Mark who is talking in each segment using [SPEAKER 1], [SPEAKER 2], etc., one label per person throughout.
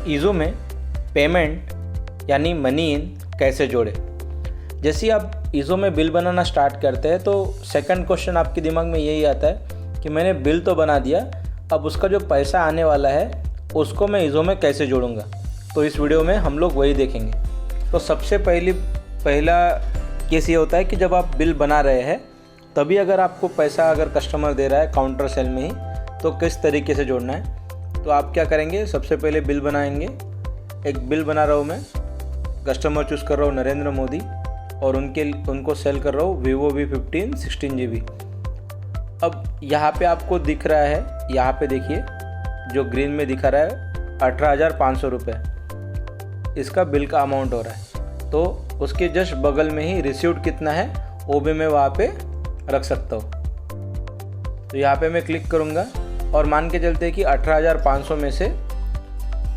[SPEAKER 1] ईज़ो में पेमेंट यानी money in कैसे जोड़े। जैसे ही आप ईज़ो में बिल बनाना स्टार्ट करते हैं तो सेकंड क्वेश्चन आपके दिमाग में यही आता है कि मैंने बिल तो बना दिया, अब उसका जो पैसा आने वाला है उसको मैं ईज़ो में कैसे जोड़ूंगा। तो इस वीडियो में हम लोग वही देखेंगे। तो सबसे पहला केस ये होता है कि जब आप बिल बना रहे हैं तभी अगर आपको पैसा अगर कस्टमर दे रहा है काउंटर सेल में ही, तो किस तरीके से जोड़ना है। तो आप क्या करेंगे, सबसे पहले बिल बनाएंगे। एक बिल बना रहा हूँ मैं, कस्टमर चूज़ कर रहा हूँ नरेंद्र मोदी और उनको सेल कर रहा हूँ Vivo V15 16GB। अब यहाँ पे आपको दिख रहा है, यहाँ पे देखिए जो ग्रीन में दिखा रहा है 18,500 रुपये इसका बिल का अमाउंट हो रहा है। तो उसके जस्ट बगल में ही रिसीव्ड कितना है वो भी मैं वहाँ पे रख सकता हूँ। तो यहाँ पे मैं क्लिक करूँगा और मान के चलते हैं कि 18,500 में से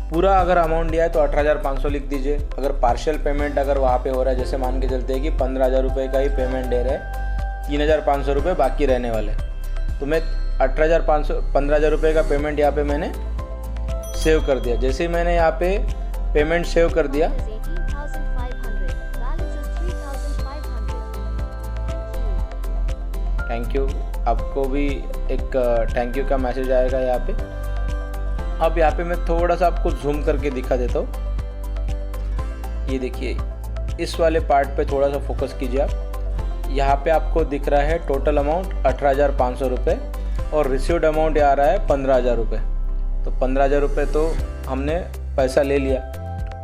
[SPEAKER 1] पूरा अगर अमाउंट दिया है तो 18,500 लिख दीजिए। अगर पार्शियल पेमेंट अगर वहाँ पे हो रहा है, जैसे मान के चलते हैं कि 15,000 रुपये का ही पेमेंट दे रहे हैं, 3,500 रुपये बाकी रहने वाले, तो मैं 15,000 रुपये का पेमेंट यहाँ पे मैंने सेव कर दिया। जैसे ही मैंने यहाँ पे पेमेंट सेव कर दिया, थैंक यू, आपको भी एक थैंक यू का मैसेज आएगा यहाँ पे। अब यहाँ पे मैं थोड़ा सा आपको जूम करके दिखा देता हूँ। ये देखिए इस वाले पार्ट पे थोड़ा सा फोकस कीजिए आप। यहाँ पे आपको दिख रहा है टोटल अमाउंट 18,500 रुपये और रिसीव्ड अमाउंट आ रहा है 15,000 रुपये। तो 15,000 रुपये तो हमने पैसा ले लिया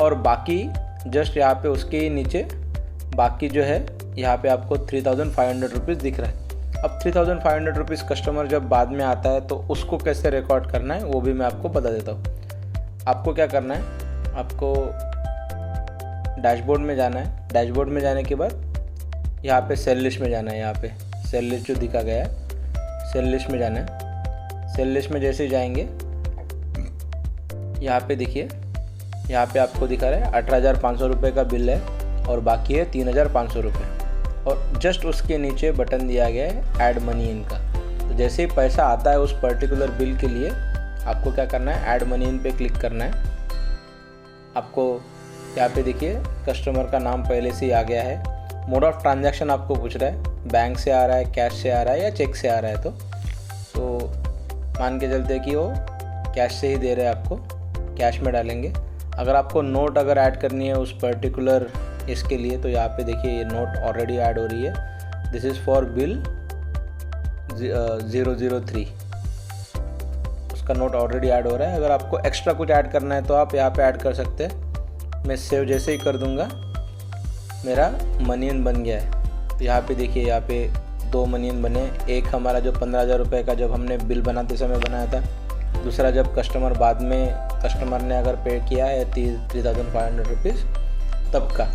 [SPEAKER 1] और बाकी जस्ट यहाँ पे उसके ही नीचे बाकी जो है यहाँ पे आपको 3,500 रुपीज़ दिख रहा है। अब 3,500 रुपीज़ कस्टमर जब बाद में आता है तो उसको कैसे रिकॉर्ड करना है वो भी मैं आपको बता देता हूँ। आपको क्या करना है, आपको डैशबोर्ड में जाना है। डैशबोर्ड में जाने के बाद यहाँ पे सेल लिस्ट में जाना है। यहाँ पे सेल लिस्ट जो दिखा गया है, सेल लिस्ट में जाना है। सेल लिस्ट में जैसे ही जाएंगे यहाँ पे देखिए, यहाँ पे आपको दिखा रहा है 18,500 रुपये का बिल है और बाकी है 3,500 रुपये और जस्ट उसके नीचे बटन दिया गया है ऐड मनी इन का। तो जैसे ही पैसा आता है उस पर्टिकुलर बिल के लिए आपको क्या करना है, ऐड मनी इन पे क्लिक करना है। आपको यहाँ पे देखिए कस्टमर का नाम पहले से ही आ गया है। मोड ऑफ ट्रांजैक्शन आपको पूछ रहा है, बैंक से आ रहा है, कैश से आ रहा है या चेक से आ रहा है। तो मान के चलते कि वो कैश से ही दे रहे हैं, आपको कैश में डालेंगे। अगर आपको नोट अगर ऐड करनी है उस पर्टिकुलर इसके लिए तो यहाँ पे देखिए ये नोट ऑलरेडी ऐड हो रही है। दिस इज़ फॉर बिल 003, उसका नोट ऑलरेडी ऐड हो रहा है। अगर आपको एक्स्ट्रा कुछ ऐड करना है तो आप यहाँ पे ऐड कर सकते हैं। मैं सेव जैसे ही कर दूंगा मेरा मनी इन बन गया है। तो यहाँ पे देखिए यहाँ पे 2 मनी इन बने। एक हमारा जो 15,000 रुपये का जब हमने बिल बनाते समय बनाया था, दूसरा जब कस्टमर बाद में कस्टमर ने अगर पे किया है 3,500 रुपीज़ तब का।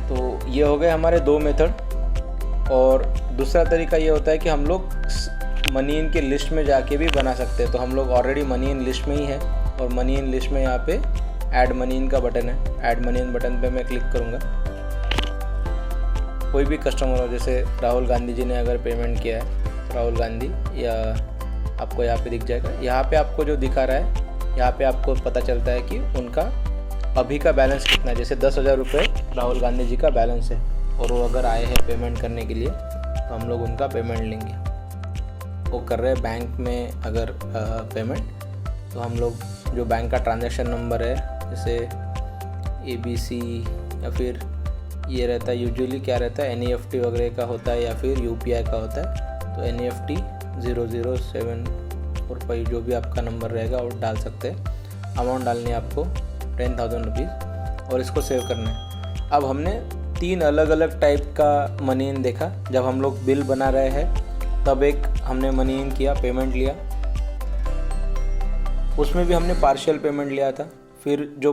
[SPEAKER 1] तो ये हो गए हमारे 2 मेथड। और दूसरा तरीका ये होता है कि हम लोग मनी इन के लिस्ट में जाके भी बना सकते हैं। तो हम लोग ऑलरेडी मनी इन लिस्ट में ही है और मनी इन लिस्ट में यहाँ पे ऐड मनी इन का बटन है। ऐड मनी इन बटन पे मैं क्लिक करूँगा। कोई भी कस्टमर हो, जैसे राहुल गांधी जी ने अगर पेमेंट किया है, राहुल गांधी, या आपको यहाँ पे दिख जाएगा। यहाँ पे आपको जो दिखा रहा है यहाँ पे आपको पता चलता है कि उनका अभी का बैलेंस कितना है। जैसे 10,000 रुपये राहुल गांधी जी का बैलेंस है और वो अगर आए हैं पेमेंट करने के लिए तो हम लोग उनका पेमेंट लेंगे। वो कर रहे हैं बैंक में अगर पेमेंट, तो हम लोग जो बैंक का ट्रांजैक्शन नंबर है, जैसे ABC या फिर ये रहता है, यूजुअली क्या रहता है NEFT वगैरह का होता है या फिर UPI का होता है। तो NEFT 00745 जो भी आपका नंबर रहेगा वो डाल सकते हैं। अमाउंट डालनी है आपको 10,000 रुपीज़ और इसको सेव करना है। अब हमने 3 अलग अलग टाइप का मनी इन देखा। जब हम लोग बिल बना रहे हैं तब एक हमने मनी इन किया, पेमेंट लिया, उसमें भी हमने पार्शियल पेमेंट लिया था। फिर जो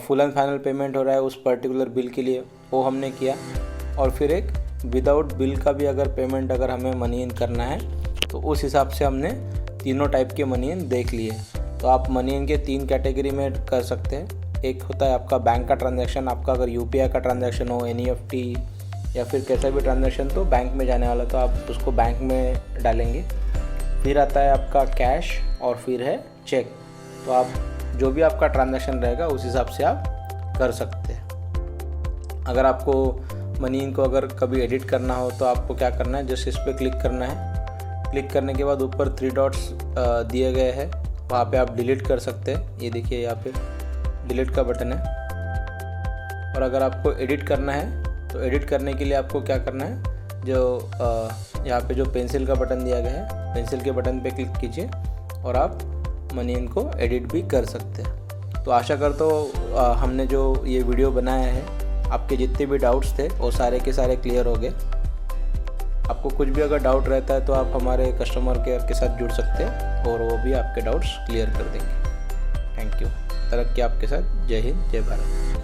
[SPEAKER 1] फुल एंड फाइनल पेमेंट हो रहा है उस पर्टिकुलर बिल के लिए वो हमने किया। और फिर एक विदाउट बिल का भी अगर पेमेंट अगर हमें मनी इन करना है तो उस हिसाब से हमने तीनों टाइप के मनी इन देख लिए। तो आप मनी इन के 3 कैटेगरी में कर सकते हैं। एक होता है आपका बैंक का ट्रांजैक्शन, आपका अगर UPI का ट्रांजैक्शन हो, NEFT या फिर कैसा भी ट्रांजैक्शन, तो बैंक में जाने वाला तो आप उसको बैंक में डालेंगे। फिर आता है आपका कैश और फिर है चेक। तो आप जो भी आपका ट्रांजैक्शन रहेगा उस हिसाब से आप कर सकते हैं। अगर आपको मनी को अगर कभी एडिट करना हो तो आपको क्या करना है, जस्ट इस पर क्लिक करना है। क्लिक करने के बाद ऊपर 3 डॉट्स दिए गए हैं, वहाँ पे आप डिलीट कर सकते हैं। ये देखिए यहाँ पे डिलीट का बटन है। और अगर आपको एडिट करना है तो एडिट करने के लिए आपको क्या करना है, जो यहाँ पे जो पेंसिल का बटन दिया गया है, पेंसिल के बटन पे क्लिक कीजिए और आप मनी को एडिट भी कर सकते हैं। तो आशा करता हूँ हमने जो ये वीडियो बनाया है, आपके जितने भी डाउट्स थे वो सारे के सारे क्लियर हो गए। आपको कुछ भी अगर डाउट रहता है तो आप हमारे कस्टमर केयर के साथ जुड़ सकते हैं और वो भी आपके डाउट्स क्लियर कर देंगे। Thank you. तरक्की आपके साथ। जय हिंद, जय भारत।